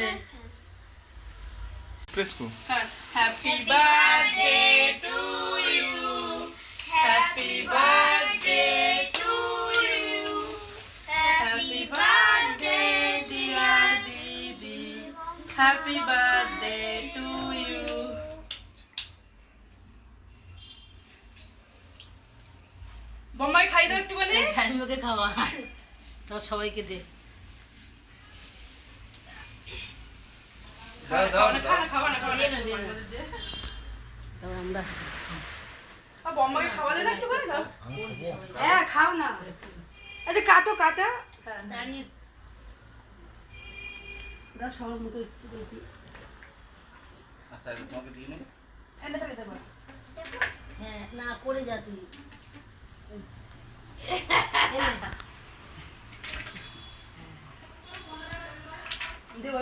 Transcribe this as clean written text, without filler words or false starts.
জানে। প্রেস কো। Happy birthday to you, happy birthday to you, happy birthday dear দিদি, হ্যাপি বার্থডে টু ইউ। বোম্বাই খাই দাও একটুখানি। ঝাইমুখে খাওয়া তো সবাইকে দে। আমরা বোম্বাইকে খাওয়ালে না একটুখানি দাও। হ্যাঁ খাও না, এটা কাটো কাটা দাঁড়িয়ে দাও সবার মতো একটু দেখি। আচ্ছা তোমাকে দিয়ে নেই। ফ্যানটা চালিয়ে দেবো। হ্যাঁ না করে যা তুই। দেবো